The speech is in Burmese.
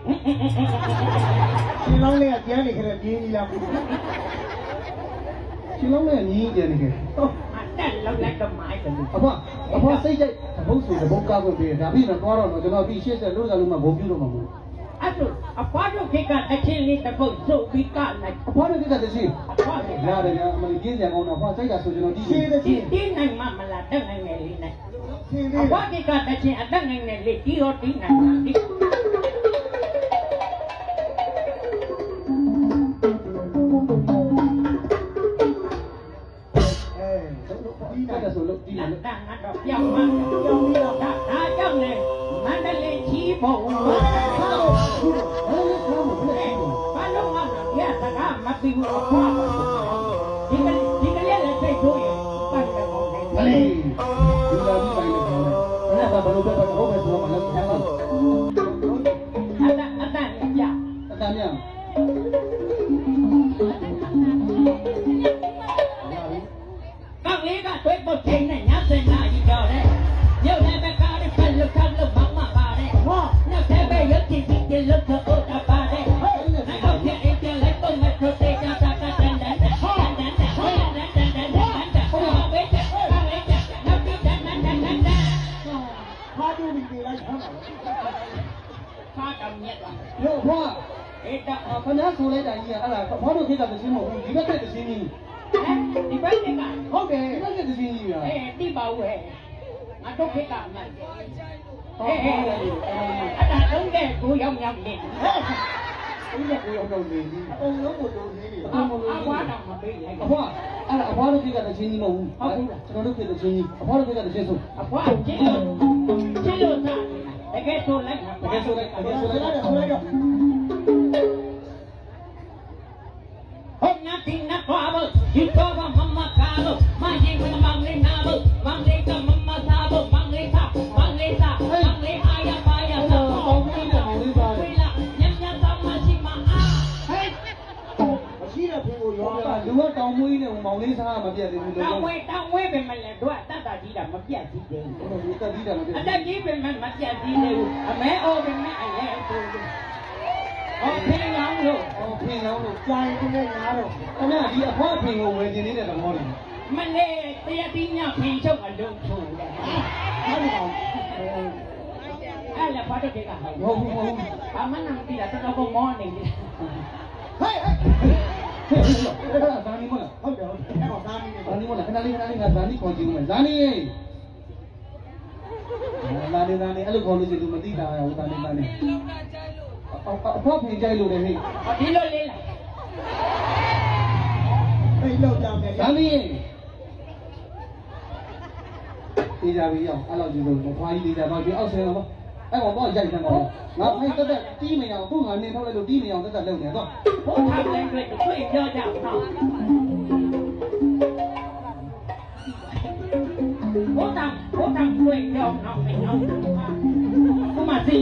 ရှင်လောင်းလေးကကျန်းနေခဲ့တဲ့ပြင်းကြီးလားရှင်လောင်းလေးကညီးကျန်းနေခဲ့ဟုတ်တက်လောက်လိုက်တော့မိုက်တယ်အဖွားစိတ်ကြိုက်တပုတ်ဆိုတပုတ်ကားခွင့်ပေးဒါပြီးတော့သွားတော့ကျွန်တော်ပြီး80လို့စားလို့မှဘုံပြလို့မှာမဟုတ်အဲ့ဒါအဖွားတို့ခေတ်ကတချင်းလေးတပုတ်စုပ်ပြီးကလိုက်အဖွားတို့ခေတ်ကတချင်းအဖွားရတယ်ဗျာအမလေးကျင်းကြံကောင်းတော့အဖွားစိတ်ကဆိုကျွန်တော်ဒီနိုင်မှမလားတက်နိုင်ငယ်လေးနဲ့အဖွားခေတ်ကတချင်းအတက်နိုင်ငယ်လေးဒီတော့ဒီနိုင်မှာဒီဆိုလို့ဒီလိုတန်တော့ပြောင်းမှပြောင်းပြီးတော့ဒါကြောင့်လေမန္တလေးချီးဖို့ဘာလို့မှရစကားမသိဘူးအဖွားဒီကလေးလည်းစိတ်ဆိုးရင်ပတ်တယ်ကောင်းတယ်မလေးဒီလိုပြီးပိုင်းလို့ပြောတယ်အဲ့ဒါဘာလို့ပဲဘာလို့ပဲဆိုမှလည်းဆန်းလို့အတန်ပြအတန်မြန်ကောင်းလေးကတွေ့ဖို့ချိန်နဲ့ညစင်လာကြီးတော့တယ်ရုပ်လည်းပဲကားလေးဖက်လို့ခတ်လို့မောင်းမှာပါတယ်ဟောနောက်ထဲပဲရုပ်ကြည့်ပြီးလို့တော့တာပါတယ်နောက်ထဲအင်းကျလိုက်ပုံမဲ့ထိုးတဲ့ကြတာကတန်တန်ဟောတန်တန်ဟောတန်တန်တန်တန်ဟောပဲချက်ကားလေးချက်နောက်ပြီးတန်တန်တန်တန်ဖားတူပြီးလိုက်ဟောဖားတောင်မြက်သွားရောဘွားအဲ့တော့ခဏဆိုလိုက်တာကြီးကအဲ့ဒါဘာလို့ခေတ်ကတချင်းမဟုတ်ဘူးဒီဘက်ကတချင်းကြီးဒီဘက်ကဟုတ်တယ်ဒီဘက်ကတချင်းကြီးကတိပါဦးဟဲ့ငါတို့ခေတ်ကမှတ်ဟုတ်အဲ့ဒါလုံးတဲ့ကိုရောက်ရောက်နေဒီကကိုရောက်တော့နေပြီအုံလုံးကိုတုံနေတယ်အဖွားတော့မပေးလိုက်အဖွားအဲ့ဒါအဖွားတို့ခေတ်ကတချင်းကြီးမဟုတ်ဘူးဟုတ်ဘူးကျွန်တော်တို့ခေတ်တချင်းကြီးအဖွားတို့ခေတ်ကတချင်းဆိုအဖွားကျင်းလို့စားတကယ်ဆိုလိုက်တကယ်ဆိုလိုက်တော့ဟုတ်ညတင်နဖွားဖို့ဒီတော့မမကားလို့မရင်ကမလေးနာဖို့မလေးကမမသားဖို့မလေးသားမလေးအာရပါရတော့အောင်ပြီးတယ်မောင်လေးသားဝေးလာညံ့ညံ့သားမရှိမအားဟဲ့မရှိတဲ့ဖေကိုရောလူကတောင်မွေးနေမောင်လေးသားမပြတ်သေးဘူးတောင်ဝဲပဲမလဲတို့အတ္တကြီးတာမပြတ်သေးဘူးအတ္တကြီးတာမပြတ်အတ္တကြီးပဲမပြတ်သေးဘူးအမဲအော်ပဲမအလဲဆိုဟုတ်ဖေးလောင်းလို့ဖေးလောင်းလို့ကြာရင်တည်းငါတော့ခင်ဗျာဒီအဖွားဖေးကိုဝယ်နေနေတဲ့သဘောလေးမလေးတရားတိညဖေးချုပ်အလုံးထိုးတယ်ဟုတ်တယ်အဲ့လည်းဘာတော့ကြည့်ကဟုတ်ဘူးဘာမှမသိတာတော်တော်မောနေတယ်ဟဲ့အဲ့ဒါဇာနီမလားဟုတ်တယ်အဲ့တော့ဇာနီမလားခဏလေးငါဇာနီခေါ်ကြည့်ဦးမယ်ဇာနီအဲ့လိုခေါ်လို့ရှိရင် तू မသိတာဟိုဇာနီအဖေဖေကြိုက်လို့လေဟဲ့ဒီလိုလေးလားဖိတ်လောက်ကြမယ်ဇာနီအေးကြပြီအောင်အဲ့လောက်ကြည့်လို့ဖွားကြီးလေးကြတော့ဒီအောက်ဆင်းတော့အဲ့ကောင်တော့ရိုက်တယ်ကောင်ငါဖိတ်တက်တီးမရအောင်သူ့ငါနေထုတ်လိုက်လို့တီးမရအောင်တက်လုံနေတော့ဘိုးထားတယ်တွေ့ပြောကြအောင်နော်ဘိုးတောင်တွေ့ပြောအောင်နော်မင်းနော်ခုမှစီ